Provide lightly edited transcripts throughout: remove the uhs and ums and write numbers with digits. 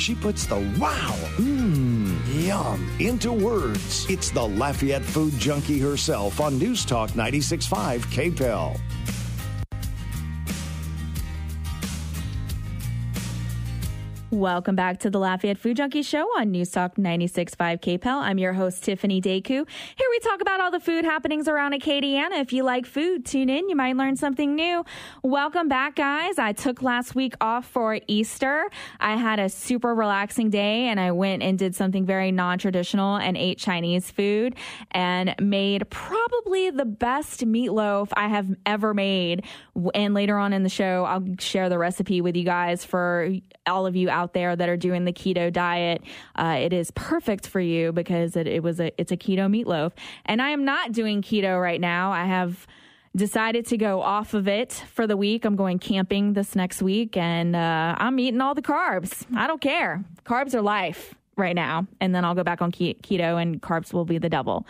She puts the wow, yum into words. It's the Lafayette food junkie herself on News Talk 96.5 KPEL. Welcome back to the Lafayette Food Junkie Show on News Talk 96.5 KPEL. I'm your host, Tiffany Deku. Here we talk about all the food happenings around Acadiana. If you like food, tune in. You might learn something new. Welcome back, guys. I took last week off for Easter. I had a super relaxing day, and I went and did something very non-traditional and ate Chinese food and made probably the best meatloaf I have ever made. And later on in the show, I'll share the recipe with you guys for all of you out there that are doing the keto diet. It is perfect for you because it's a keto meatloaf. And I am not doing keto right now. I have decided to go off of it for the week. I'm going camping this next week, and I'm eating all the carbs. I don't care. Carbs are life right now. And then I'll go back on keto, and carbs will be the double.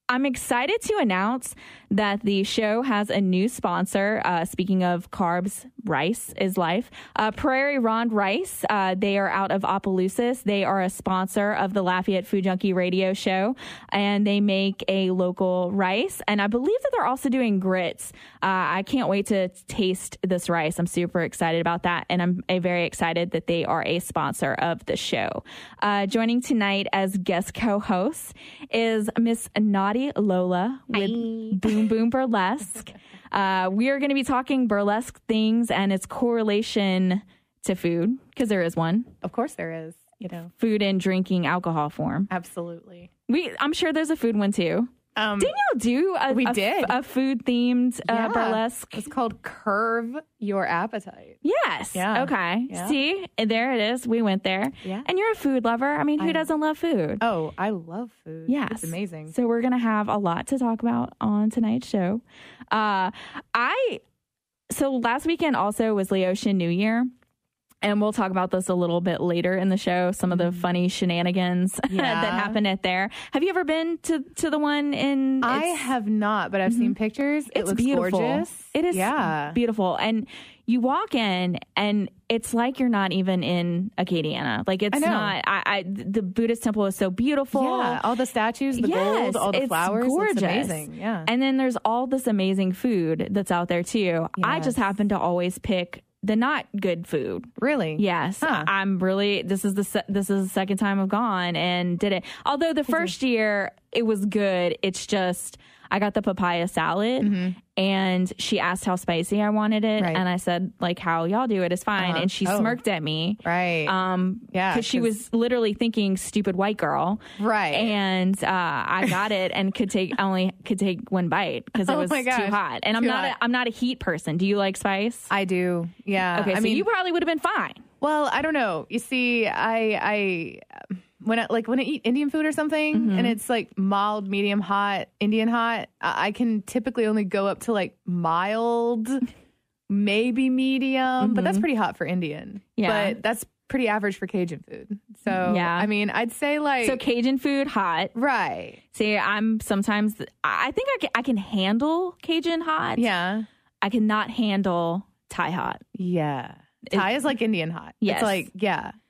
I'm excited to announce that the show has a new sponsor. Speaking of carbs, rice is life. Prairie Ronde Rice. They are out of Opelousas. They are a sponsor of the Lafayette Food Junkie radio show, and they make a local rice. And I believe that they're also doing grits. I can't wait to taste this rice. I'm super excited about that, and I'm very excited that they are a sponsor of the show. Joining tonight as guest co-host is Miss Naughty Lola with Boom Boom Burlesque. We are going to be talking burlesque things and its correlation to food, because there is one. Of course there is. Food and drinking alcohol form. Absolutely. I'm sure there's a food one too. Didn't y'all do a food themed burlesque? It's called Curve Your Appetite. Yes. Yeah. Okay. Yeah. See, there it is. We went there. Yeah. And you're a food lover. I mean, who doesn't love food? Oh, I love food. Yes. It's amazing. So we're going to have a lot to talk about on tonight's show. So last weekend also was Laotian New Year. And we'll talk about this a little bit later in the show, some of the funny shenanigans that happened at there. Have you ever been to the one in... I have not, but I've seen pictures. It looks beautiful. Gorgeous. It is beautiful. And you walk in and it's like you're not even in Acadiana. Like it's not... the Buddhist temple is so beautiful. Yeah, all the statues, the gold, all the flowers. Gorgeous. It's amazing. Yeah. And then there's all this amazing food that's out there too. Yes. I just happen to always pick the not good food. Really? Yes. Huh. I'm really, this is the second time I've gone and did it. Although the first year it was good. It's just, I got the papaya salad and she asked how spicy I wanted it. Right. And I said, like, how y'all do it is fine. And she smirked at me. Right. Cause she was literally thinking stupid white girl. Right. And, I got it and only could take one bite because it was too hot. And I'm not a heat person. Do you like spice? I do. Yeah. Okay. I mean, you probably would have been fine. Well, I don't know. You see, when I eat Indian food or something and it's like mild, medium hot, Indian hot, I can typically only go up to like mild, maybe medium, but that's pretty hot for Indian. Yeah. But that's pretty average for Cajun food. So, I mean, I'd say like... So Cajun food, hot. Right. See, I think I can handle Cajun hot. Yeah. I cannot handle Thai hot. Yeah. Thai is like Indian hot. Yes. It's like,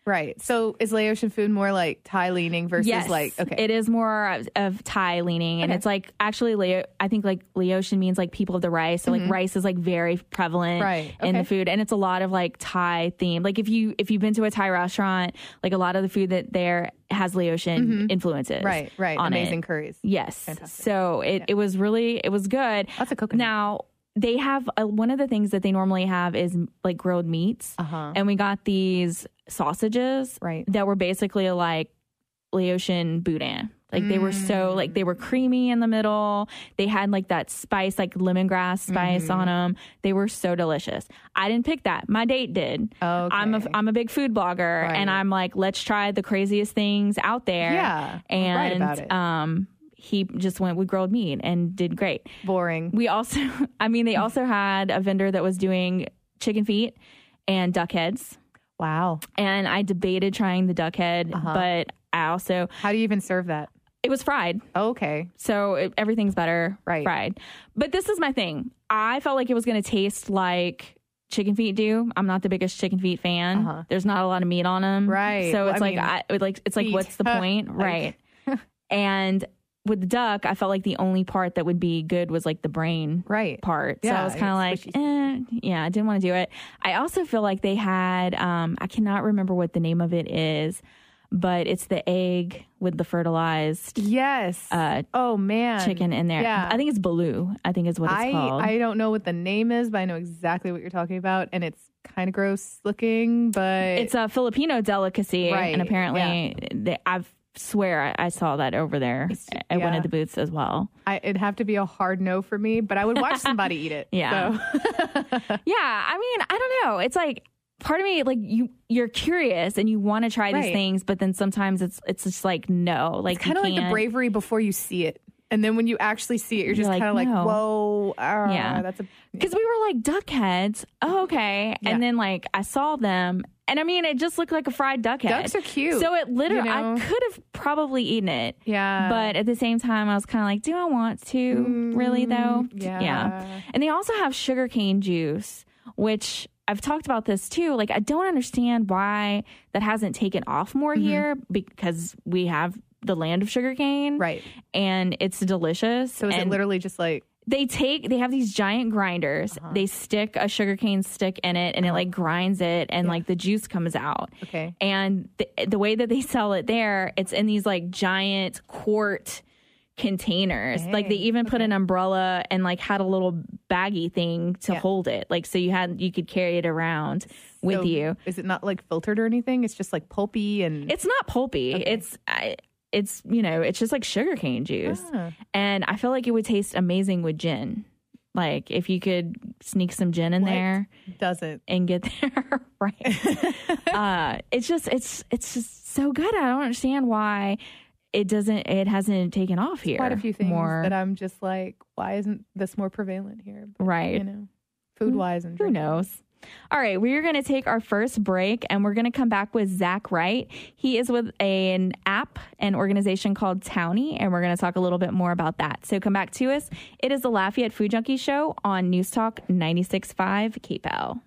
right. So is Laotian food more like Thai leaning versus like, okay. It is more of Thai leaning. And it's like, actually, I think like Laotian means like people of the rice. So like rice is like very prevalent in the food. And it's a lot of like Thai themed. Like if you've been to a Thai restaurant, like a lot of the food that there has Laotian influences. Right. Amazing curries. Yes. Fantastic. So it was good. Lots of coconut. Now, they have one of the things that they normally have is like grilled meats. And we got these sausages that were basically like Laotian Boudin. Like they were they were creamy in the middle. They had like that spice, like lemongrass spice on them. They were so delicious. I didn't pick that. My date did. Okay. I'm a big food blogger and I'm like, let's try the craziest things out there. Yeah. And right about it. He just went with grilled meat and did great. Boring. We also, they also had a vendor that was doing chicken feet and duck heads. Wow. And I debated trying the duck head, but I also... How do you even serve that? It was fried. Oh, okay. So everything's better fried. But this is my thing. I felt like it was going to taste like chicken feet do. I'm not the biggest chicken feet fan. There's not a lot of meat on them. Right. So it's it's like, what's the point? Right. And with the duck, I felt like the only part that would be good was like the brain part. So I was kind of like, I didn't want to do it. I also feel like they had, I cannot remember what the name of it is, but it's the egg with the fertilized chicken in there. Yeah. I think it's Baloo, I think is what it's called. I don't know what the name is, but I know exactly what you're talking about. And it's kind of gross looking, but it's a Filipino delicacy. And apparently I've swear I saw that over there at one of the booths as well. It'd have to be a hard no for me, but I would watch somebody eat it. Yeah. So. I mean, I don't know. It's like part of me, like you're curious and you want to try these things, but then sometimes it's just like, no, like it's kind of like the bravery before you see it. And then when you actually see it, you're just kind of like, whoa, that's a... Because we were like, duck heads. Oh, okay. Yeah. And then like I saw them. And I mean, it just looked like a fried duck head. Ducks are cute. So it literally, I could have probably eaten it. Yeah. But at the same time, I was kind of like, do I want to really though? Yeah. And they also have sugarcane juice, which I've talked about this too. Like, I don't understand why that hasn't taken off more here, because we have the land of sugarcane. Right. And it's delicious. So is it literally just like... They have these giant grinders. They stick a sugarcane stick in it and it like grinds it and like the juice comes out. Okay. And the way that they sell it there, it's in these like giant quart containers. Dang. Like they even put an umbrella and like had a little baggy thing to hold it. Like, so you could carry it around with you. Is it not like filtered or anything? It's just like pulpy and... It's not pulpy. Okay. It's, it's just like sugarcane juice. And I feel like it would taste amazing with gin. Like if you could sneak some gin in there. Doesn't. And get there. Right. It's just so good. I don't understand why it hasn't taken off here. Quite a few things that I'm just like, why isn't this more prevalent here? But, right. Food wise and who knows? All right, we're going to take our first break, and we're going to come back with Zach Wright. He is with an organization called Townie, and we're going to talk a little bit more about that. So come back to us. It is the Lafayette Food Junkie Show on News Talk 96.5 KPEL.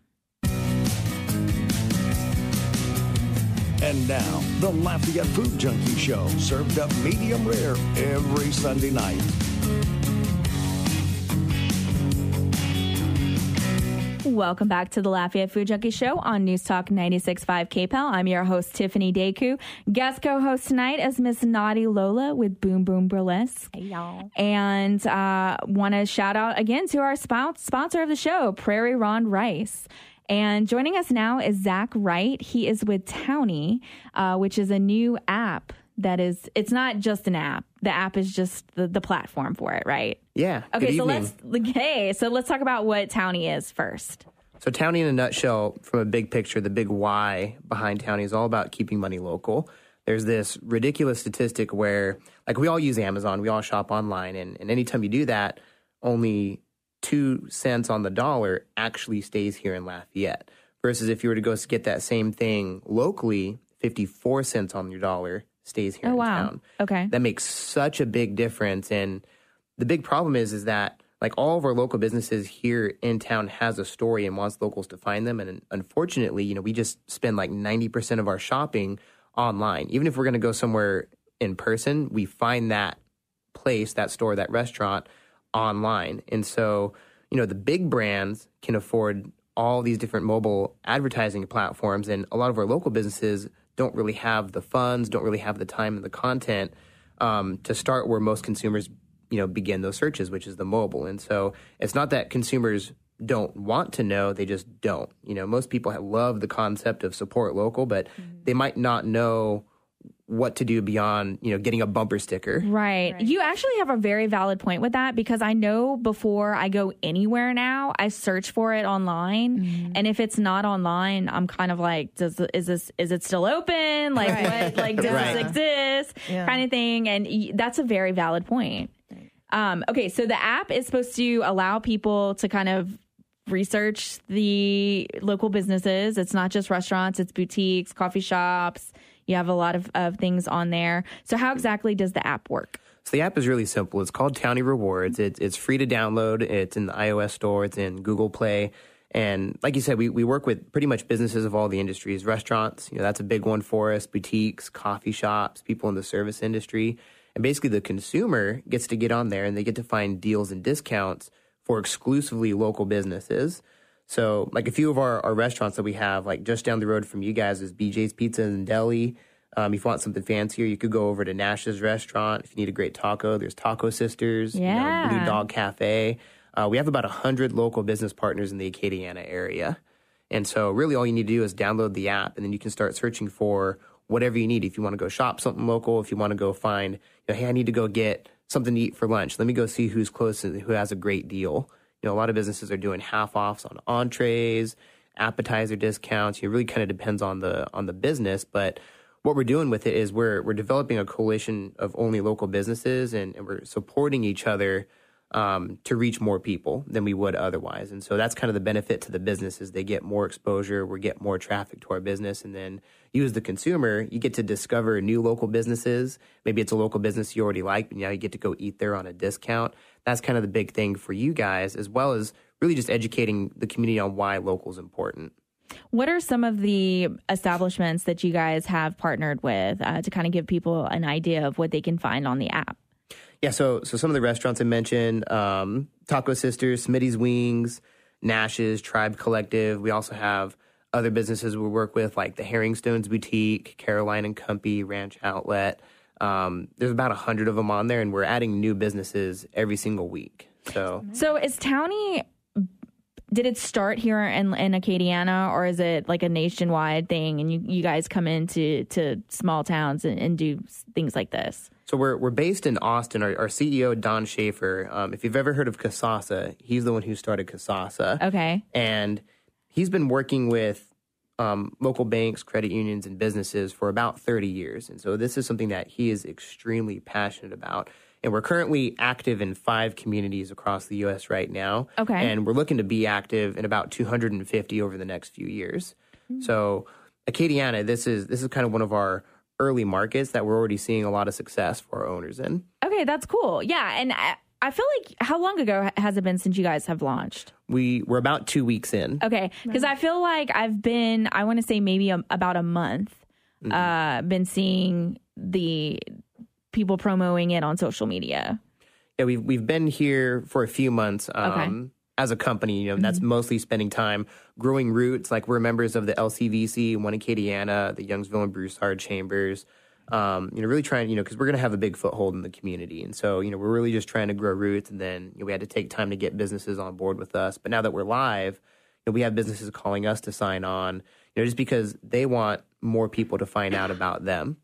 And now, the Lafayette Food Junkie Show, served up medium rare every Sunday night. Welcome back to the Lafayette Food Junkie Show on News Talk 96.5 KPEL. I'm your host, Tiffiany Deku. Guest co-host tonight is Miss Naughty Lola with Boom Boom Burlesque. Hey, y'all. And want to shout out again to our sponsor of the show, Prairie Ron Rice. And joining us now is Zach Wright. He is with Townie, which is a new app it's not just an app. The app is just the platform for it, right? Yeah. Okay, so let's talk about what Townie is first. So Townie in a nutshell, from a big picture, the big why behind Townie is all about keeping money local. There's this ridiculous statistic where, like, we all use Amazon, we all shop online, and anytime you do that, only 2 cents on the dollar actually stays here in Lafayette. Versus if you were to go get that same thing locally, 54 cents on your dollar stays here in town. Okay. That makes such a big difference. And the big problem is that, like, all of our local businesses here in town has a story and wants locals to find them. And unfortunately, we just spend like 90% of our shopping online. Even if we're going to go somewhere in person, we find that place, that store, that restaurant online. And so, the big brands can afford all these different mobile advertising platforms, and a lot of our local businesses don't really have the funds, don't really have the time and the content to start where most consumers, begin those searches, which is the mobile. And so it's not that consumers don't want to know, they just don't. Most people love the concept of support local, but they might not know what to do beyond, getting a bumper sticker. Right. You actually have a very valid point with that, because I know before I go anywhere now, I search for it online. Mm-hmm. And if it's not online, I'm kind of like, is it still open? Like, what, like, does this exist? Yeah. Kind of thing. And that's a very valid point. Okay. So the app is supposed to allow people to kind of research the local businesses. It's not just restaurants, it's boutiques, coffee shops. You have a lot of things on there. So how exactly does the app work? So the app is really simple. It's called Townie Rewards. It's free to download. It's in the iOS store. It's in Google Play. And like you said, we work with pretty much businesses of all the industries. Restaurants, that's a big one for us. Boutiques, coffee shops, people in the service industry. And basically the consumer gets to get on there and they get to find deals and discounts for exclusively local businesses. So like a few of our restaurants that we have, like just down the road from you guys is BJ's Pizza and Deli. If you want something fancier, you could go over to Nash's restaurant. If you need a great taco, there's Taco Sisters, Blue Dog Cafe. We have about 100 local business partners in the Acadiana area. And so really all you need to do is download the app, and then you can start searching for whatever you need. If you want to go shop something local, if you want to go find, hey, I need to go get something to eat for lunch. Let me go see who's close and who has a great deal. A lot of businesses are doing half-offs on entrees, appetizer discounts. It really kind of depends on the business, but what we're doing with it is we're developing a coalition of only local businesses, and we're supporting each other to reach more people than we would otherwise. And so that's kind of the benefit to the businesses. They get more exposure, we get more traffic to our business, and then you as the consumer, you get to discover new local businesses. Maybe it's a local business you already like, but now you get to go eat there on a discount. That's kind of the big thing for you guys, as well as really just educating the community on why local is important. What are some of the establishments that you guys have partnered with to kind of give people an idea of what they can find on the app? Yeah, so some of the restaurants I mentioned, Taco Sisters, Smitty's Wings, Nash's, Tribe Collective. We also have other businesses we work with, like the Herringstones Boutique, Caroline and Cumpy, Ranch Outlet. There's about 100 of them on there, and we're adding new businesses every single week. So is Townie... Did it start here in Acadiana, or is it like a nationwide thing and you guys come into small towns and do things like this? So we're based in Austin. Our CEO, Don Schaefer, if you've ever heard of Kasasa, he's the one who started Kasasa. Okay. And he's been working with local banks, credit unions, and businesses for about 30 years. And so this is something that he is extremely passionate about. And we're currently active in 5 communities across the U.S. right now. Okay. And we're looking to be active in about 250 over the next few years. Mm-hmm. So Acadiana, this is kind of one of our early markets that we're already seeing a lot of success for our owners in. Okay, that's cool. Yeah, and I feel like, how long ago has it been since you guys have launched? We're about 2 weeks in. Okay, because I feel like I've been, I want to say maybe about a month, been seeing the people promoting it on social media. Yeah, we've been here for a few months as a company. That's mostly spending time growing roots. Like we're members of the LCVC, One Acadiana, the Youngsville and Broussard Chambers. Really trying, because we're going to have a big foothold in the community. And so, we're really just trying to grow roots. And then we had to take time to get businesses on board with us. But now that we're live, we have businesses calling us to sign on, just because they want more people to find out about them.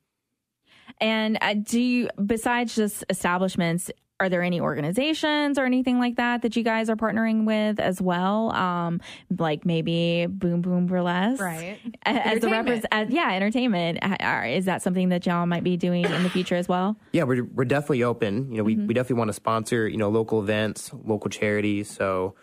And do you, besides just establishments, are there any organizations or anything like that you guys are partnering with as well? Like maybe Boom Boom Burlesque, right? As the entertainment. Is that something that y'all might be doing in the future as well? Yeah, we're definitely open. We definitely want to sponsor local events, local charities. So,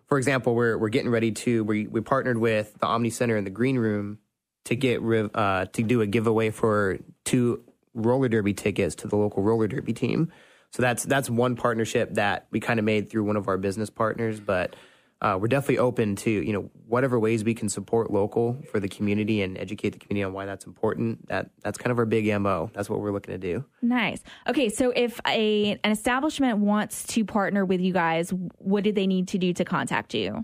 for example, we're getting ready to we partnered with the Omni Center and the Green Room to get to do a giveaway for 2 roller derby tickets to the local roller derby team. So that's one partnership that we kind of made through one of our business partners, but we're definitely open to, whatever ways we can support local for the community and educate the community on why that's important. That's kind of our big MO. That's what we're looking to do. Nice. Okay, so if an establishment wants to partner with you guys, what do they need to do to contact you?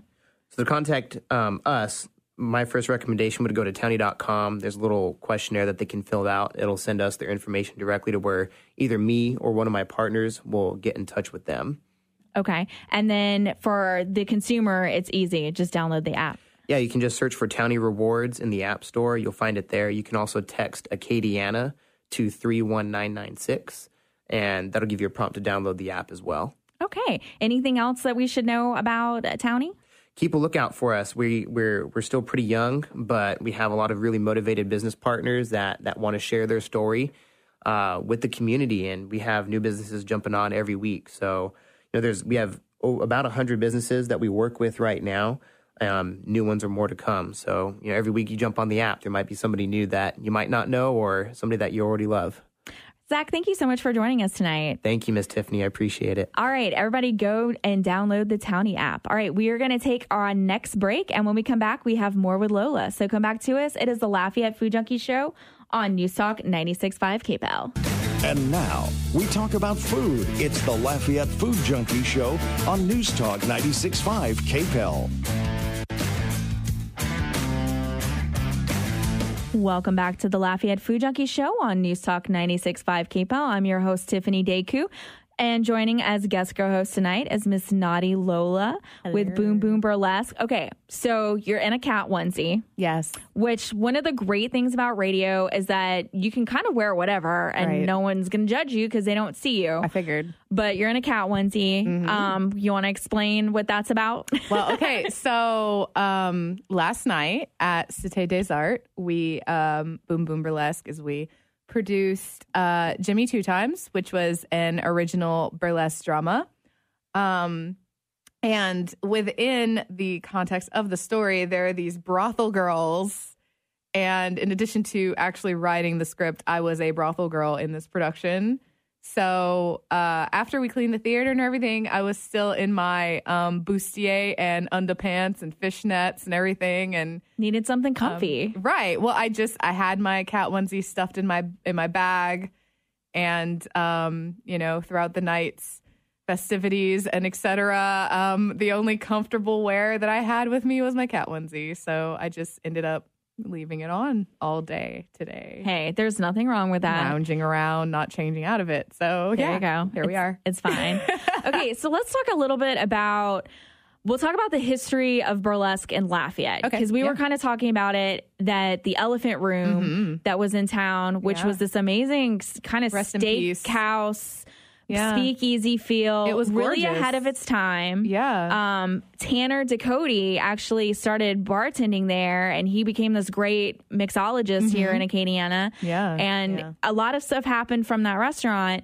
So to contact us, my first recommendation would go to townie.com. There's a little questionnaire that they can fill out. It'll send us their information directly to where either me or one of my partners will get in touch with them. Okay. And then for the consumer, it's easy. Just download the app. Yeah, you can just search for Townie Rewards in the App Store. You'll find it there. You can also text Acadiana to 31996, and that'll give you a prompt to download the app as well. Okay. Anything else that we should know about Townie? Keep a lookout for us. We're still pretty young, but we have a lot of really motivated business partners that want to share their story with the community, and we have new businesses jumping on every week. So, we have about 100 businesses that we work with right now. New ones are more to come. So, every week you jump on the app, there might be somebody new that you might not know or somebody that you already love. Zach, thank you so much for joining us tonight. Thank you, Miss Tiffany. I appreciate it. All right, everybody go and download the Townie app. All right, we are going to take our next break, and when we come back, we have more with Lola. So come back to us. It is the Lafayette Food Junkie Show on News Talk 96.5 KPEL. And now we talk about food. It's the Lafayette Food Junkie Show on News Talk 96.5 KPEL. Welcome back to the Lafayette Food Junkie Show on News Talk 96.5 KPEL. I'm your host, Tiffany Deku. And joining as guest co-host tonight is Miss Naughty Lola with Boom Boom Burlesque. Okay, so you're in a cat onesie. Yes. Which one of the great things about radio is that you can kind of wear whatever and no one's going to judge you because they don't see you. I figured. But you're in a cat onesie. Mm-hmm. You want to explain what that's about? Well, okay. So last night at Cité des Arts, we, Boom Boom Burlesque, we produced Jimmy Two Times, which was an original burlesque drama. And within the context of the story, there are these brothel girls. And in addition to actually writing the script, I was a brothel girl in this production. So after we cleaned the theater and everything, I was still in my bustier and underpants and fishnets and everything, and needed something comfy. Right. Well, I had my cat onesie stuffed in my bag, and throughout the night's festivities and etc. The only comfortable wear that I had with me was my cat onesie. So I just ended up leaving it on all day today. Hey, there's nothing wrong with that. Lounging around, not changing out of it. So there you go. Here we are. It's fine. Okay, so let's talk a little bit about, we'll talk about the history of burlesque in Lafayette. Okay. Because we were kind of talking about it, that the Elephant Room that was in town, which was this amazing kind of steakhouse, speakeasy feel. It was really gorgeous. ahead of its time. Yeah. Tanner Ducote actually started bartending there, and he became this great mixologist here in Acadiana. Yeah. And a lot of stuff happened from that restaurant.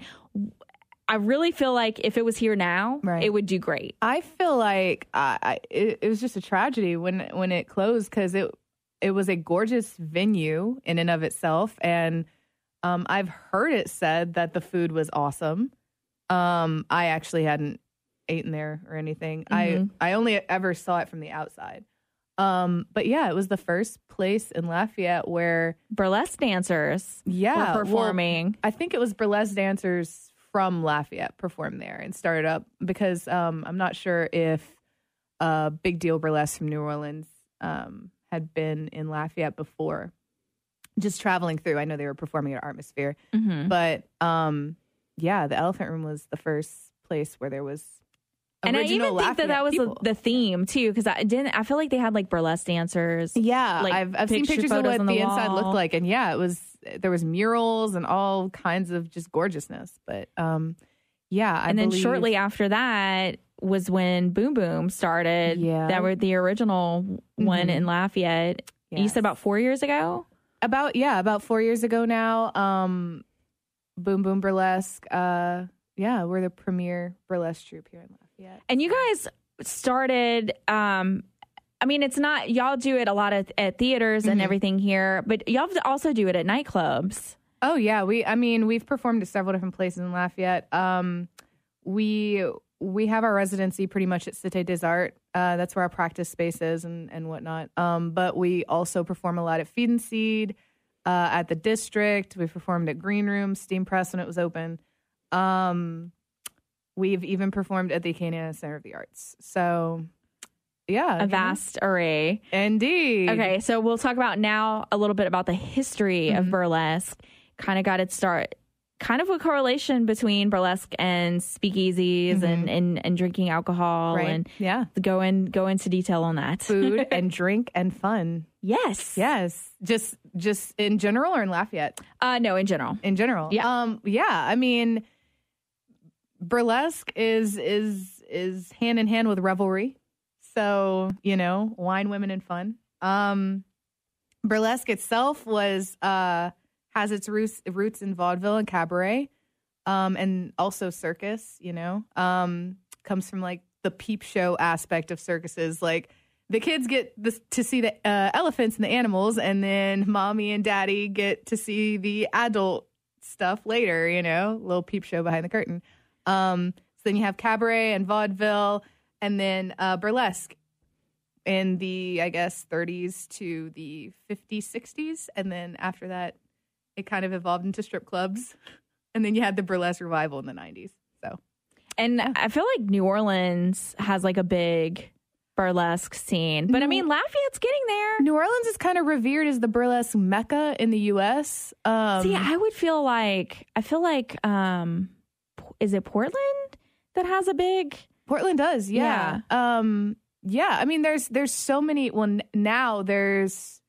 I really feel like if it was here now, it would do great. I feel like it was just a tragedy when it closed, because it was a gorgeous venue in and of itself. And I've heard it said that the food was awesome. I actually hadn't eaten there or anything. I only ever saw it from the outside. But yeah, it was the first place in Lafayette where burlesque dancers were performing. Well, I think it was burlesque dancers from Lafayette performed there and started up, because I'm not sure if Big Deal Burlesque from New Orleans had been in Lafayette before. Just traveling through, I know they were performing at Atmosphere, but the Elephant Room was the first place where there was and I even Lafayette think that was people. the theme too, because I feel like they had like burlesque dancers. Yeah, like I've seen pictures of what the inside looked like, and there was murals and all kinds of just gorgeousness. But then shortly after that was when Boom Boom started. Yeah, that were the original one in Lafayette. Yes. You said about 4 years ago. About 4 years ago now. Boom Boom Burlesque. We're the premier burlesque troupe here in Lafayette. And you guys started, it's not, y'all do it a lot at theaters and everything here, but y'all also do it at nightclubs. Oh yeah. We've performed at several different places in Lafayette. We have our residency pretty much at Cité des Arts. That's where our practice space is and whatnot. But we also perform a lot at Feed and Seed, at the District. We performed at Green Room, Steam Press when it was open. We've even performed at the Acadiana Center of the Arts. So, yeah. A vast array. Indeed. Okay, so we'll talk about now a little bit about the history of burlesque. Kind of got its start, kind of a correlation between burlesque and speakeasies and drinking alcohol. Right. And go into detail on that. Food and drink and fun. Yes. Yes. Just in general or in Lafayette? No, in general. In general. Yeah. Burlesque is hand in hand with revelry. So, wine, women, and fun. Burlesque itself has its roots in vaudeville and cabaret, and also circus, comes from like the peep show aspect of circuses. Like the kids get to see the elephants and the animals, and then mommy and daddy get to see the adult stuff later, you know, little peep show behind the curtain. So then you have cabaret and vaudeville, and then burlesque in the, I guess, 30s to the 50s, 60s. And then after that, it kind of evolved into strip clubs. And then you had the burlesque revival in the 90s. So, and I feel like New Orleans has like a big burlesque scene, but I mean, Lafayette's getting there. New Orleans is kind of revered as the burlesque mecca in the U.S. See, I feel like, is it Portland that has a big? Portland does, yeah. Yeah, I mean, there's so many. Well, now there's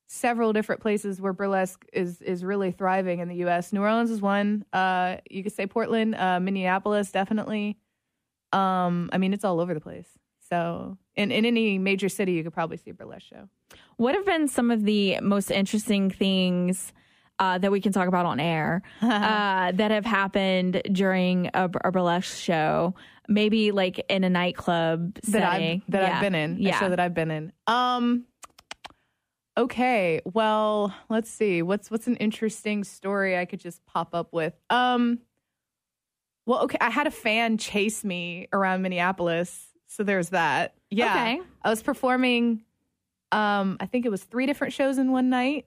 several different places where burlesque is really thriving in the U.S. New Orleans is one. You could say Portland, Minneapolis, definitely. I mean, it's all over the place. So in any major city, you could probably see a burlesque show. What have been some of the most interesting things that we can talk about on air that have happened during a burlesque show? Maybe like in a nightclub setting. I've been in. Yeah. A show that I've been in. Okay. Well, let's see. What's an interesting story I could just pop up with? Well, okay. I had a fan chase me around Minneapolis. So there's that. Yeah. Okay. I was performing, I think it was 3 different shows in one night.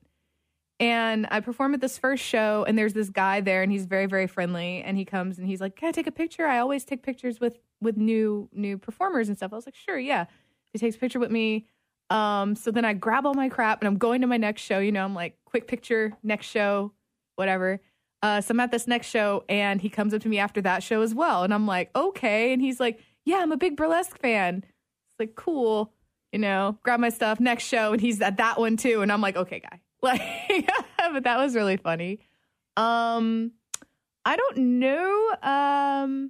And I performed at this first show, and there's this guy there, and he's very, very friendly. And he comes and he's like, "Can I take a picture? I always take pictures with new performers and stuff." I was like, "Sure, yeah." He takes a picture with me. So then I grab all my crap, and I'm going to my next show. You know, I'm like, quick picture, next show, whatever. So I'm at this next show, and he comes up to me after that show as well. And I'm like, okay. And he's like, "Yeah, I'm a big burlesque fan." It's like, cool. You know, grab my stuff, next show. And he's at that one too. And I'm like, okay, guy. Like, but that was really funny. I don't know. I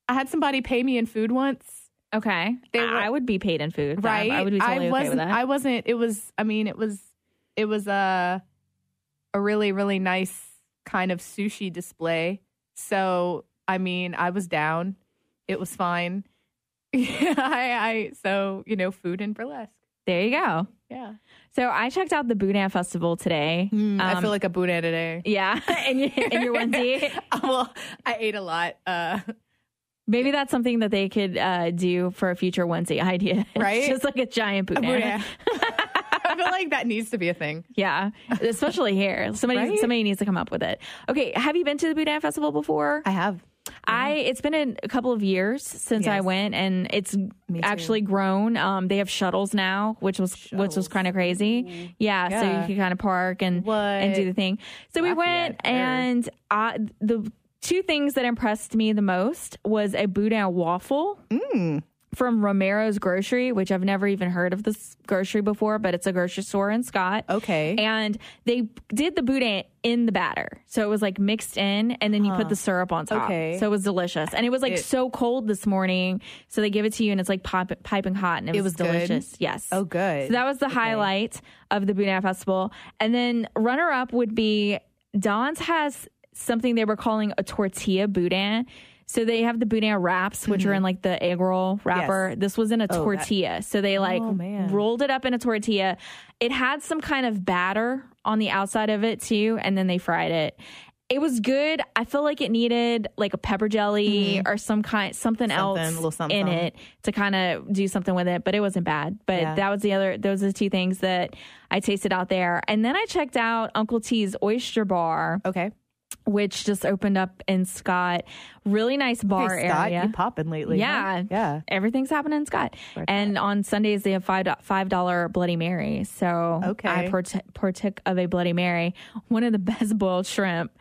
had somebody pay me in food once. Okay. I would be paid in food. Right. I would be totally okay with that. I wasn't, it was a really, really nice kind of sushi display. So, I mean, I was down. It was fine. So, you know, food and burlesque. There you go. Yeah. So I checked out the Boudin Festival today. I feel like a Boudin today. Yeah. in your onesie. Well, I ate a lot. Maybe that's something that they could do for a future onesie idea. Right? It's just like a giant Boudin. I feel like that needs to be a thing. Yeah. Especially here. Somebody needs to come up with it. Okay. Have you been to the Boudin Festival before? I have. It's been a couple of years since I went, and it's actually grown. They have shuttles now, which was kind of crazy. Yeah, so you can kind of park and do the thing. So we went, and the 2 things that impressed me the most was a Boudin Waffle from Romero's Grocery, which I've never even heard of this grocery before, but it's a grocery store in Scott. Okay. And they did the Boudin in the batter. So it was like mixed in, and then you put the syrup on top. Okay. So it was delicious. And it was like so cold this morning. So they give it to you, and it's like piping hot, and it was delicious. Good? Yes. Oh, good. So that was the highlight of the Boudin Festival. And then runner up would be Don's has something they were calling a Tortilla Boudin. So they have the Boudin wraps, which are in like the egg roll wrapper. Yes. This was in a tortilla. So they rolled it up in a tortilla. It had some kind of batter on the outside of it too, and then they fried it. It was good. I feel like it needed like a pepper jelly or something else in it to kind of do something with it, but it wasn't bad. But those are the 2 things that I tasted out there. And then I checked out Uncle T's Oyster Bar. Okay. Which just opened up in Scott. Really nice bar Scott, area. You popping lately? Yeah, yeah. Everything's happening in Scott. And on Sundays they have $5 Bloody Mary. So I partook of a Bloody Mary. One of the best boiled shrimp.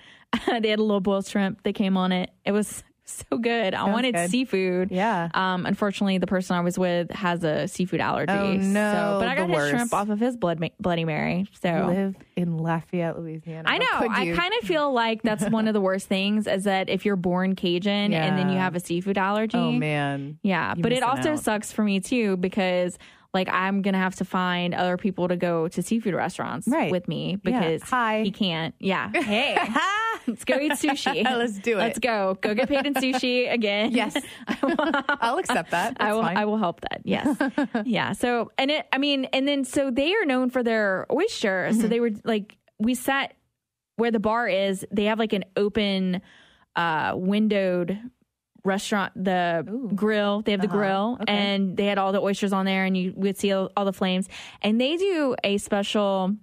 They had a little boiled shrimp that came on it. It was so good. I wanted seafood. Yeah. Unfortunately, the person I was with has a seafood allergy. Oh, no. But I got his shrimp off of his Bloody Mary. So you live in Lafayette, Louisiana. I know. I kind of feel like that's one of the worst things is that if you're born Cajun and then you have a seafood allergy. Oh, man. Yeah. But it also sucks for me, too, because like I'm going to have to find other people to go to seafood restaurants with me because he can't. Yeah. Hey. Let's go eat sushi. Let's do it. Let's go. Go get paid in sushi again. Yes. I'll accept that. I will help that. Yes. Yeah. So, and then so they are known for their oyster. So they were like, we sat where the bar is, they have like an open, windowed restaurant, grill. They have the grill, and they had all the oysters on there, and you would see all the flames. And they do a special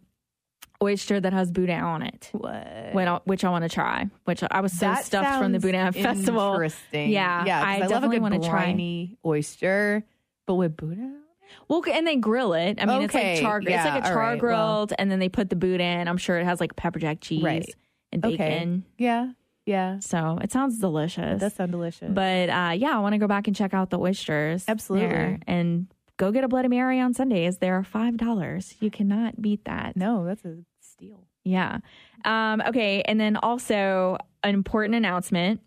oyster that has Boudin on it. What? Which I want to try. Which I was so stuffed from the Boudin Festival. Interesting. Yeah, I definitely want to try briny oyster, but with Boudin. Well, and they grill it. I mean, it's like char. Yeah, it's like a char right, grilled, and then they put the Boudin. I'm sure it has like pepper jack cheese and bacon. Yeah. Yeah. So it sounds delicious. It does sound delicious. But yeah, I want to go back and check out the oysters. Absolutely. there and go get a Bloody Mary on Sundays. They're $5. You cannot beat that. No, that's a steal. Yeah. Okay. And then also an important announcement.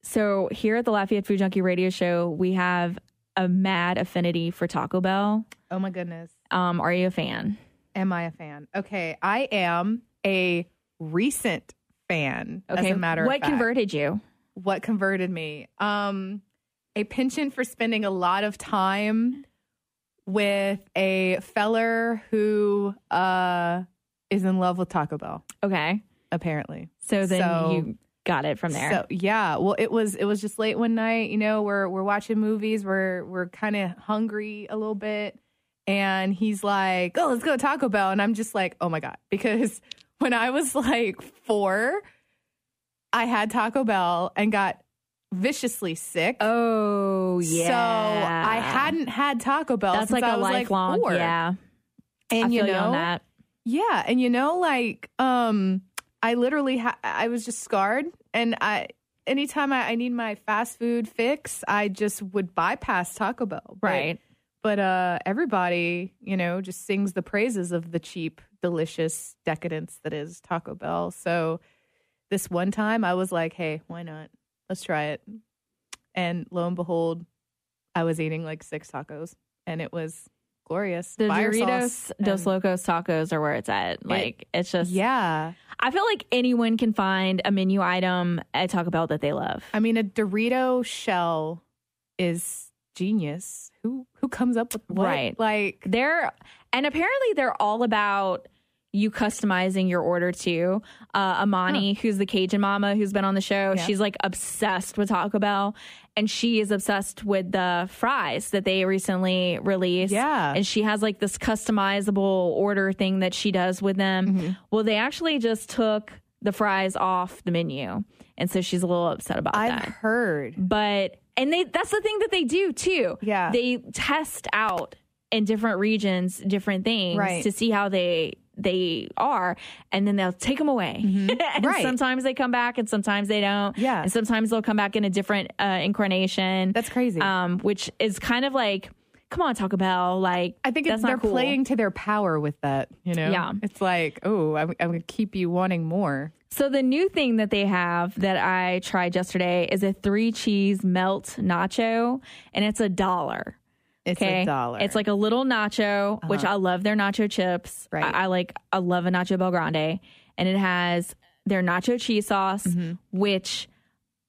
So here at the Lafayette Food Junkie Radio Show, we have a mad affinity for Taco Bell. Oh my goodness. Are you a fan? Am I a fan? Okay. I am a recent fan. Okay. As a matter of fact. What converted you? What converted me? A penchant for spending a lot of time with a feller who is in love with Taco Bell. Okay. Apparently. So then you got it from there. So yeah. Well, it was just late one night. You know, we're watching movies. We're kind of hungry a little bit, and he's like, "Oh, let's go to Taco Bell," and I'm just like, "Oh my god!" Because when I was like 4, I had Taco Bell and got viciously sick. Oh, yeah. So I hadn't had Taco Bell That's since like I a was lifelong, like 4. yeah. And I feel you know, on that. Yeah, and you know, like, I literally, I was just scarred, and anytime I need my fast food fix, I just would bypass Taco Bell. Right. But everybody, you know, just sings the praises of the cheap, delicious decadence that is Taco Bell. So this one time I was like, hey, why not? Let's try it. And lo and behold, I was eating like 6 tacos, and it was glorious. The Fire Doritos sauce Dos Locos tacos are where it's at. Like, it's just... Yeah. I feel like anyone can find a menu item at Taco Bell that they love. I mean, a Dorito shell is genius. Who comes up with what? Right. Like, and apparently they're all about you customizing your order too. Amani, who's the Cajun mama who's been on the show, she's like obsessed with Taco Bell, and she is obsessed with the fries that they recently released. Yeah. And she has like this customizable order thing that she does with them. Mm-hmm. Well, they actually just took the fries off the menu, and so she's a little upset about that. I've heard. But that's the thing that they do too. Yeah. They test out in different regions different things to see how they are, and then they'll take them away. Mm-hmm. And sometimes they come back, and sometimes they don't. Yeah. And sometimes they'll come back in a different incarnation. That's crazy. Which is kind of like, come on, Taco Bell. Like, I think that's they're not cool. playing to their power with that, you know? Yeah. It's like, oh, I'm going to keep you wanting more. So the new thing that they have that I tried yesterday is a 3-cheese melt nacho, and it's $1. It's $1. It's like a little nacho, which I love their nacho chips. Right. I love a nacho Bel Grande, and it has their nacho cheese sauce, which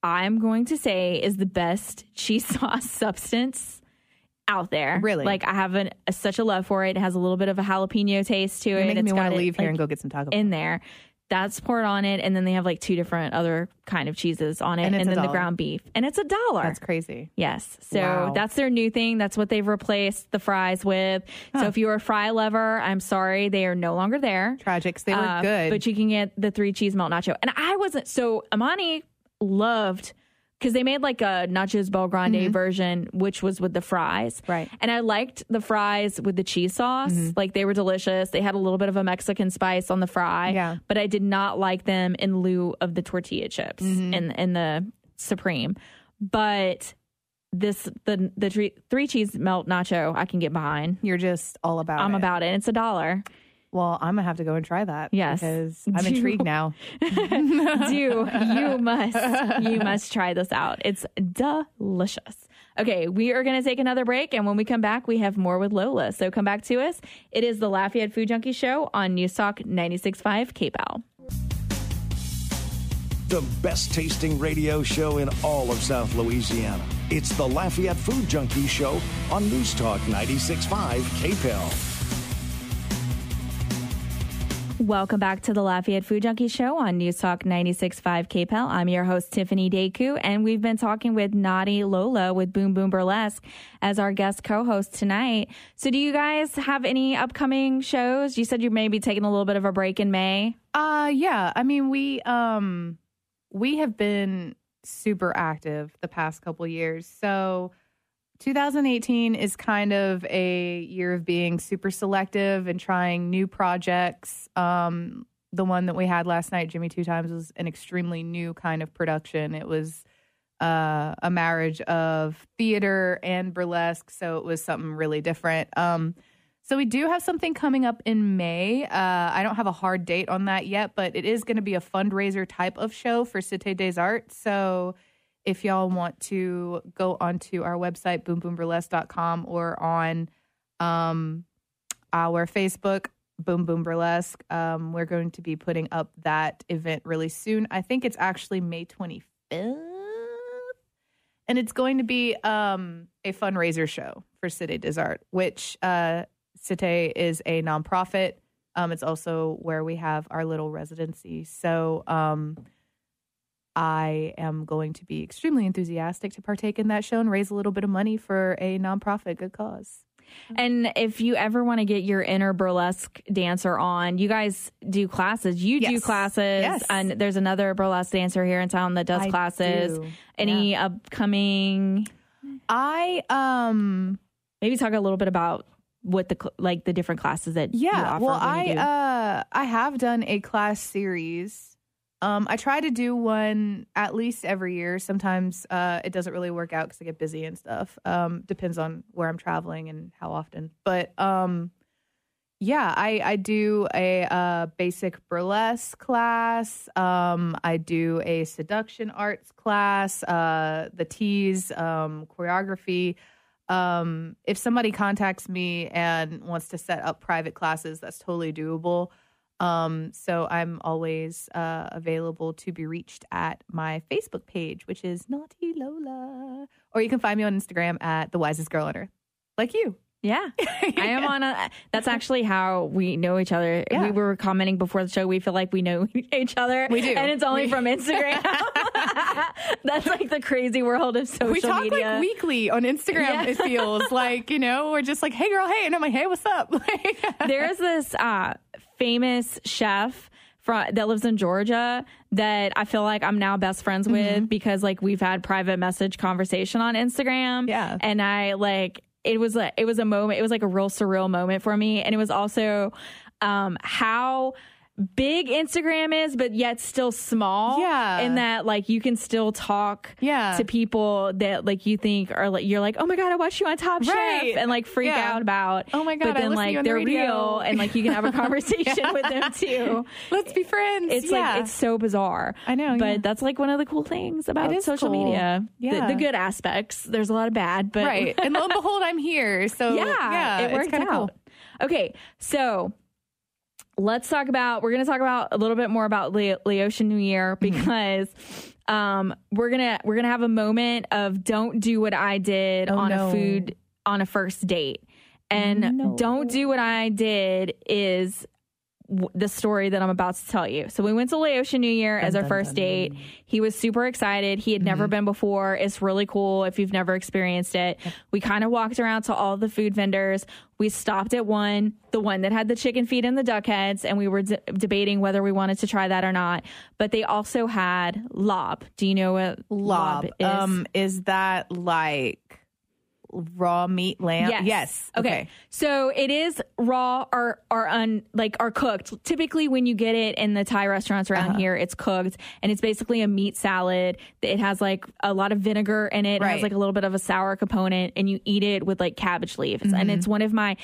I'm going to say is the best cheese sauce substance out there. Really? Like, I have such a love for it. It has a little bit of a jalapeno taste to it. You're making me It's want got to leave it, here like, and go get some Taco Bell. in there. That's poured on it, and then they have like 2 different other kind of cheeses on it, and then the ground beef, and it's $1. That's crazy. Yes, so that's their new thing. That's what they've replaced the fries with. So if you're a fry lover, I'm sorry, they are no longer there. Tragic. They were good, but you can get the 3-cheese melt nacho. And I wasn't so Amani loved. Because they made like a Nachos Bel Grande version, which was with the fries. Right. And I liked the fries with the cheese sauce. Like, they were delicious. They had a little bit of a Mexican spice on the fry. Yeah. But I did not like them in lieu of the tortilla chips in the Supreme. But the 3-cheese melt nacho I can get behind. You're just all about it. I'm about it. It's $1. Well, I'm going to have to go and try that. Yes. Because I'm intrigued now. You must try this out. It's delicious. Okay, we are going to take another break, and when we come back, we have more with Lola. So come back to us. It is the Lafayette Food Junkie Show on News Talk 96.5 KPAL. The best tasting radio show in all of South Louisiana. It's the Lafayette Food Junkie Show on News Talk 96.5 KPAL. Welcome back to the Lafayette Food Junkie Show on News Talk 96.5 KPEL. I'm your host, Tiffany Deku, and we've been talking with Naughty Lola with Boom Boom Burlesque as our guest co-host tonight. So do you guys have any upcoming shows? You said you may be taking a little bit of a break in May. Yeah. I mean, we have been super active the past couple years. So 2018 is kind of a year of being super selective and trying new projects. The one that we had last night, Jimmy Two Times, was an extremely new kind of production. It was a marriage of theater and burlesque, so it was something really different. So we do have something coming up in May. I don't have a hard date on that yet, but it is going to be a fundraiser type of show for Cité des Arts. So if y'all want to go onto our website, boomboomburlesque.com, or on our Facebook, Boom Boom Burlesque, we're going to be putting up that event really soon. I think it's actually May 25th. And it's going to be a fundraiser show for Cité des Arts, which Cité is a nonprofit. It's also where we have our little residency. So I am going to be extremely enthusiastic to partake in that show and raise a little bit of money for a nonprofit good cause. And if you ever want to get your inner burlesque dancer on, you guys do classes. You do classes. Yes. And there's another burlesque dancer here in town that does classes. Do. Any upcoming? Maybe talk a little bit about what the different classes that you offer. Well, I have done a class series. I try to do one at least every year. Sometimes it doesn't really work out because I get busy and stuff. Depends on where I'm traveling and how often. But I do a basic burlesque class. I do a seduction arts class, the tease, choreography. If somebody contacts me and wants to set up private classes, that's totally doable. So I'm always available to be reached at my Facebook page, which is Naughty Lola. Or you can find me on Instagram at The Wisest Girl on Earth. Like you. Yeah. I am on that's actually how we know each other. Yeah. We were commenting before the show. We feel like we know each other. We do. And it's only from Instagram. That's like the crazy world of social media. We talk like weekly on Instagram, It feels like, we're just like, hey girl, hey. And I'm like, hey, what's up? There's this famous chef that lives in Georgia that I feel like I'm now best friends with because like we've had private message conversation on Instagram. Yeah. And it was a moment. It was like a real surreal moment for me. And it was also how big Instagram is, but yet still small. Yeah. In that like you can still talk to people that like you think are like, you're like, oh my God, I watched you on Top Chef and like freak out about. Oh my God. But then like they're real and like you can have a conversation with them too. Let's be friends. It's like, it's so bizarre. I know. But that's like one of the cool things about social media. Yeah. The good aspects. There's a lot of bad, but. Right. And lo and behold, I'm here. So it worked out. Cool. Okay. So we're going to talk about a little bit more about Laotian New Year because we're going to have a moment of don't do what I did on a first date. And don't do what I did is the story that I'm about to tell you. So we went to Laotian New Year as our first date. He was super excited. He had never been before. It's really cool if you've never experienced it. We kind of walked around to all the food vendors. We stopped at the one that had the chicken feet and the duck heads, and we were debating whether we wanted to try that or not. But they also had lob. Do you know what lob is? Is that like raw meat lamb? Yes. Okay. So it is raw or cooked. Typically when you get it in the Thai restaurants around here, it's cooked and it's basically a meat salad. It has like a lot of vinegar in it. It has like a little bit of a sour component and you eat it with like cabbage leaves. And it's one of my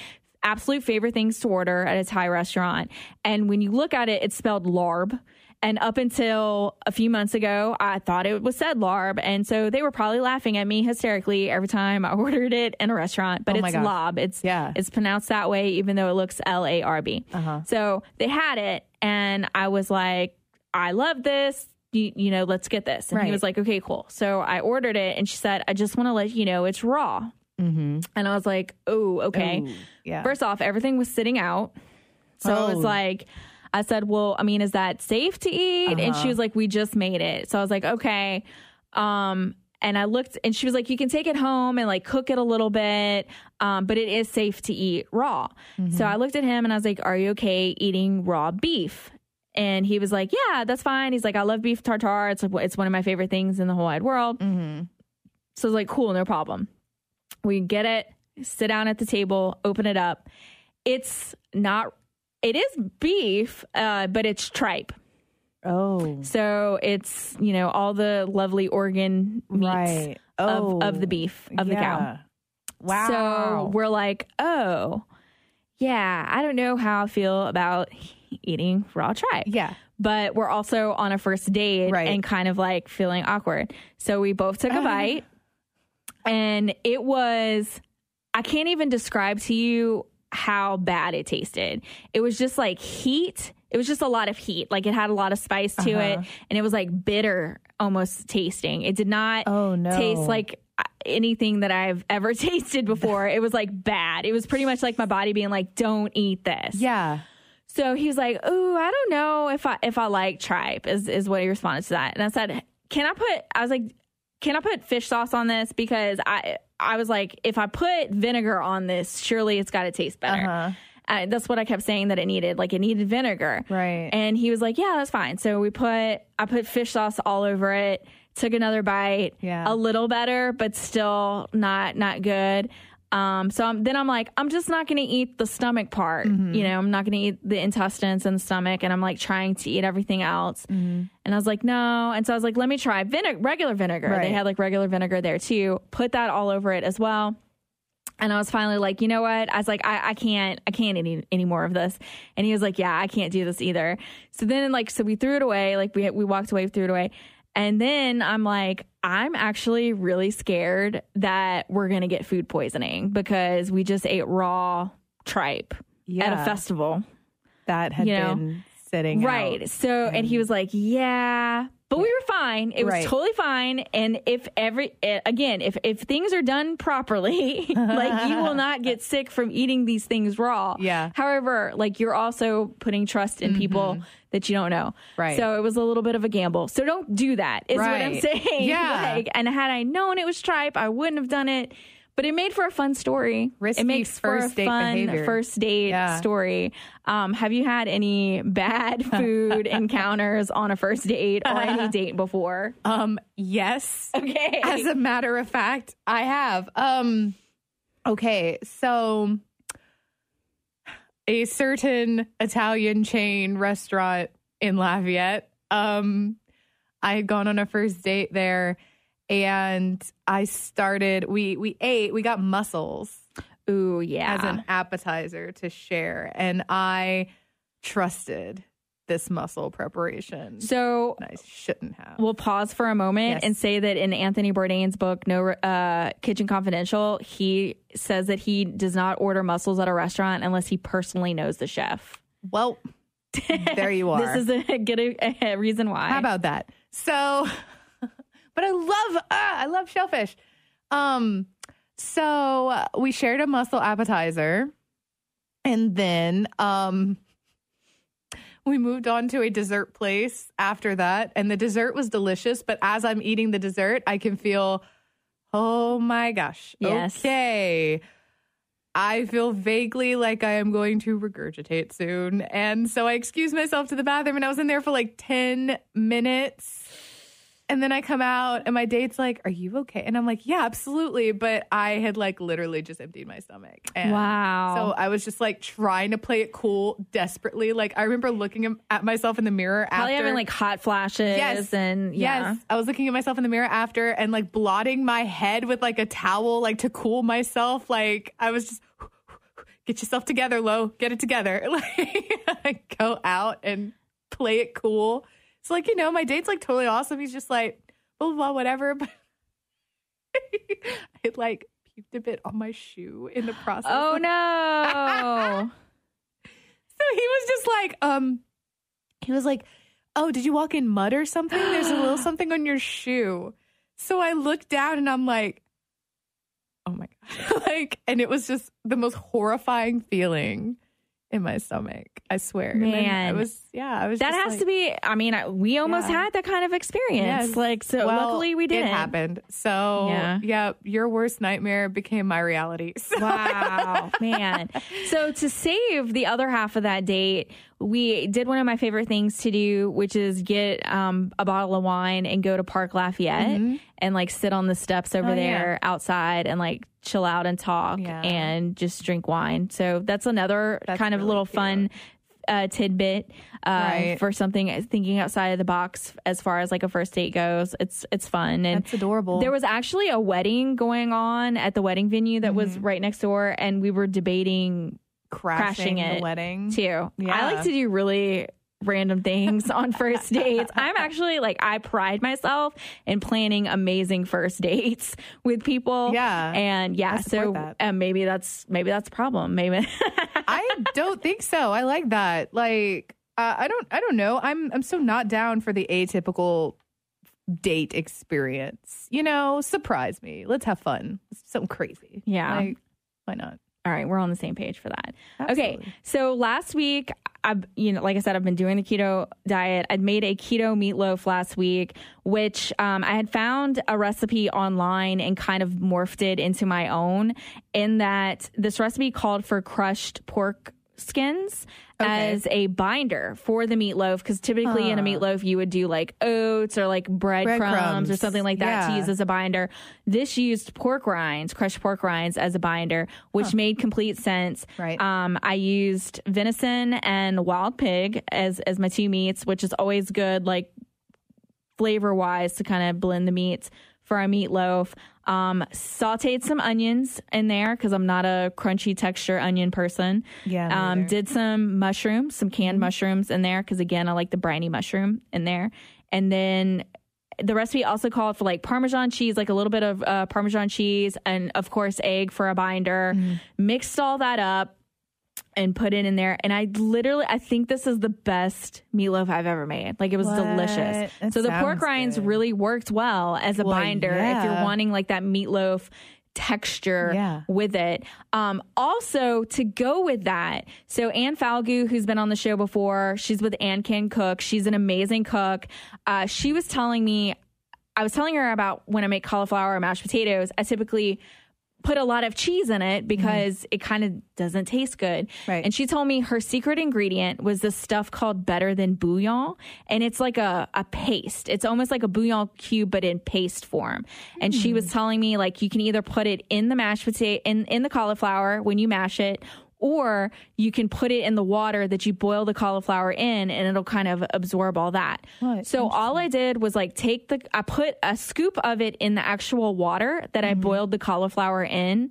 absolute favorite things to order at a Thai restaurant. And when you look at it, it's spelled larb. And up until a few months ago, I thought it was said larb. And so they were probably laughing at me hysterically every time I ordered it in a restaurant. But it's lob. It's pronounced that way, even though it looks LARB. So they had it. And I was like, I love this. You know, let's get this. And he was like, okay, cool. So I ordered it. And she said, I just want to let you know it's raw. And I was like, oh, okay. Ooh, yeah. First off, everything was sitting out. So I was like, I said, well, I mean, is that safe to eat? And she was like, we just made it. So I was like, okay. And I looked and she was like, you can take it home and like cook it a little bit. But it is safe to eat raw. So I looked at him and I was like, are you okay eating raw beef? And he was like, yeah, that's fine. He's like, I love beef tartare. It's one of my favorite things in the whole wide world. So I was like, cool, no problem. We get it, sit down at the table, open it up. It is beef, but it's tripe. Oh. So it's, all the lovely organ meats of the beef, of the cow. Wow. So we're like, oh, yeah, I don't know how I feel about eating raw tripe. Yeah. But we're also on a first date and kind of like feeling awkward. So we both took a bite and it was, I can't even describe to you how bad it tasted. It was just like heat. It was just a lot of heat. Like it had a lot of spice to it and it was like bitter almost tasting. It did not taste like anything that I've ever tasted before. It was like bad. It was pretty much like my body being like, don't eat this. Yeah. So he was like, oh, I don't know if I like tripe is what he responded to that. And I said, can I put fish sauce on this? Because I was like, if I put vinegar on this, surely it's got to taste better. That's what I kept saying that it needed. Like it needed vinegar. Right. And he was like, yeah, that's fine. So I put fish sauce all over it, took another bite, a little better, but still not good. Then I'm like, I'm just not going to eat the stomach part. I'm not going to eat the intestines and the stomach. And I'm like trying to eat everything else. And I was like, no. And so I was like, let me try regular vinegar. They had like regular vinegar there too. Put that all over it as well. And I was finally like, you know what? I was like, I can't eat any more of this. And he was like, yeah, I can't do this either. So then so we threw it away. Like we walked away, threw it away. And then I'm like, I'm actually really scared that we're going to get food poisoning because we just ate raw tripe at a festival. That had been sitting right. out. So, and he was like, yeah, but we were fine. It was totally fine. And if things are done properly, like you will not get sick from eating these things raw. Yeah. However, like you're also putting trust in people that you don't know. Right. So it was a little bit of a gamble. So don't do that is what I'm saying. Yeah. And had I known it was tripe, I wouldn't have done it. But it made for a fun story. Risky it makes for a fun first date story. Have you had any bad food encounters on a first date or any date before? Yes. Okay. As a matter of fact, I have. Okay, so a certain Italian chain restaurant in Lafayette. I had gone on a first date there. And we got mussels. Ooh, yeah. As an appetizer to share. And I trusted this mussel preparation. So I shouldn't have. We'll pause for a moment and say that in Anthony Bourdain's book, Kitchen Confidential, he says that he does not order mussels at a restaurant unless he personally knows the chef. Well, there you are. This is a reason why. How about that? So... But I love shellfish. So we shared a mussel appetizer, and then we moved on to a dessert place after that, and the dessert was delicious. But as I'm eating the dessert, I can feel, oh my gosh, okay. I feel vaguely like I am going to regurgitate soon, and so I excused myself to the bathroom, and I was in there for like 10 minutes. And then I come out and my date's like, are you okay? And I'm like, yeah, absolutely. But I had like literally just emptied my stomach. And wow. So I was just like trying to play it cool desperately. Like I remember looking at myself in the mirror Probably having like hot flashes. Yes. And yes. I was looking at myself in the mirror after and like blotting my head with like a towel, like to cool myself. Like I was just, get yourself together, Lo. Get it together. Like go out and play it cool. So, like, my date's, like, totally awesome. He's just like, blah, blah, blah, whatever. But I, like, puked a bit on my shoe in the process. Oh, no. So he was just like, oh, did you walk in mud or something? There's a little something on your shoe. So I looked down and I'm like, oh, my God. And it was just the most horrifying feeling in my stomach. I swear. Man. And then I was that just has like, to be, I mean, we almost had that kind of experience. Yes. Like, so Well, luckily we didn't. It happened. So, yeah, your worst nightmare became my reality. So. Wow, man. So to save the other half of that date, we did one of my favorite things to do, which is get a bottle of wine and go to Park Lafayette and like sit on the steps over there outside and like chill out and talk and just drink wine. So that's another kind of really little cute. fun tidbit for something thinking outside of the box as far as like a first date goes. It's fun. And that's adorable. There was actually a wedding going on at the wedding venue that was right next door, and we were debating crashing it the wedding too. Yeah. I like to do really random things on first dates. I'm actually like, I pride myself in planning amazing first dates with people. Yeah. And so maybe that's a problem. Maybe I don't think so. I like that. Like, I don't know. I'm so not down for the atypical date experience. You know, surprise me. Let's have fun. Let's do something crazy. Yeah. Like, why not? All right, we're on the same page for that. Absolutely. Okay, so last week, like I said, I've been doing the keto diet. I'd made a keto meatloaf last week, which I had found a recipe online and kind of morphed it into my own, in that this recipe called for crushed pork skins as a binder for the meatloaf, because typically in a meatloaf you would do like oats or like breadcrumbs or something like that to use as a binder. This used pork rinds, crushed pork rinds as a binder, which made complete sense. Right. I used venison and wild pig as my two meats, which is always good, like flavor wise, to kind of blend the meats for a meatloaf. Sauteed some onions in there because I'm not a crunchy texture onion person. Yeah. Did some mushrooms, some canned mushrooms in there because, again, I like the briny mushroom in there. And then the recipe also called for like Parmesan cheese, like a little bit of Parmesan cheese, and of course egg for a binder. Mixed all that up and put it in there. And I think this is the best meatloaf I've ever made. Like, it was delicious. So the pork rinds really worked well as a binder if you're wanting like that meatloaf texture with it. Also, to go with that, so Ann Falgu, who's been on the show before, she's with Ann Can Cook. She's an amazing cook. She was telling me, I was telling her about when I make cauliflower or mashed potatoes, I typically put a lot of cheese in it because it kind of doesn't taste good. Right. And she told me her secret ingredient was this stuff called Better Than Bouillon. And it's like a paste. It's almost like a bouillon cube, but in paste form. And she was telling me, like, you can either put it in the mashed potato, in the cauliflower when you mash it, or you can put it in the water that you boil the cauliflower in, and it'll kind of absorb all that. So all I did was like I put a scoop of it in the actual water that I boiled the cauliflower in.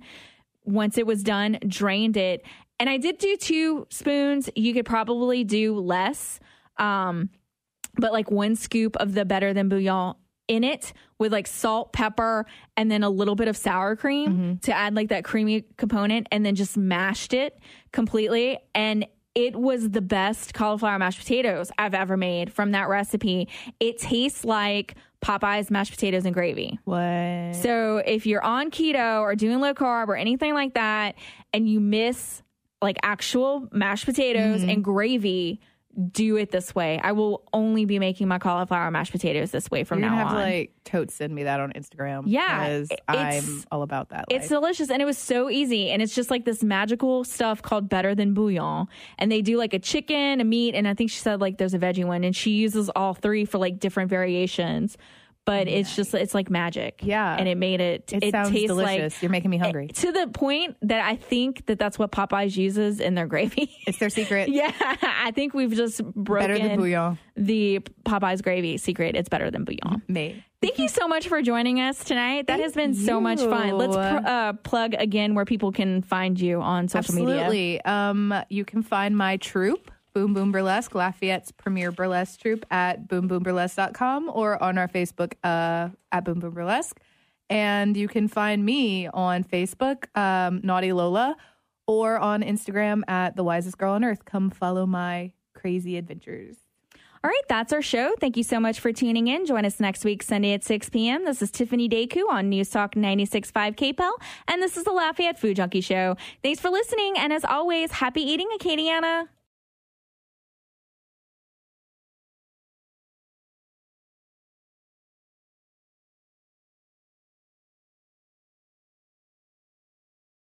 Once it was done, drained it. And I did do 2 spoons. You could probably do less. But like 1 scoop of the Better Than Bouillon in it with like salt, pepper, and then a little bit of sour cream to add like that creamy component, and then just mashed it completely. And it was the best cauliflower mashed potatoes I've ever made from that recipe. It tastes like Popeye's mashed potatoes and gravy. What? So if you're on keto or doing low carb or anything like that, and you miss like actual mashed potatoes and gravy, do it this way. I will only be making my cauliflower mashed potatoes this way from now on. You're gonna have to like totes send me that on Instagram. Yeah, because I'm all about that. It's delicious, and it was so easy. And it's just like this magical stuff called Better Than Bouillon. And they do like a chicken, a meat, and I think she said like there's a veggie one, and she uses all 3 for like different variations. But it's like magic. Yeah. And it made it sounds tastes delicious. like, you're making me hungry. To the point that I think that's what Popeyes uses in their gravy. It's their secret. Yeah. I think we've just broken Better Than Bouillon. The Popeyes gravy secret. It's Better Than Bouillon. Me. Thank you so much for joining us tonight. That has been so much fun. Let's plug again where people can find you on social media. Absolutely. You can find my troupe, Boom Boom Burlesque, Lafayette's premier burlesque troupe, at boomboomburlesque.com or on our Facebook at Boom Boom Burlesque. And you can find me on Facebook, Naughty Lola, or on Instagram at The Wisest Girl on Earth. Come follow my crazy adventures. All right, that's our show. Thank you so much for tuning in. Join us next week, Sunday at 6 p.m. This is Tiffany Daku on News Talk 96.5 KPEL, and this is the Lafayette Food Junkie Show. Thanks for listening, and as always, happy eating, Acadiana.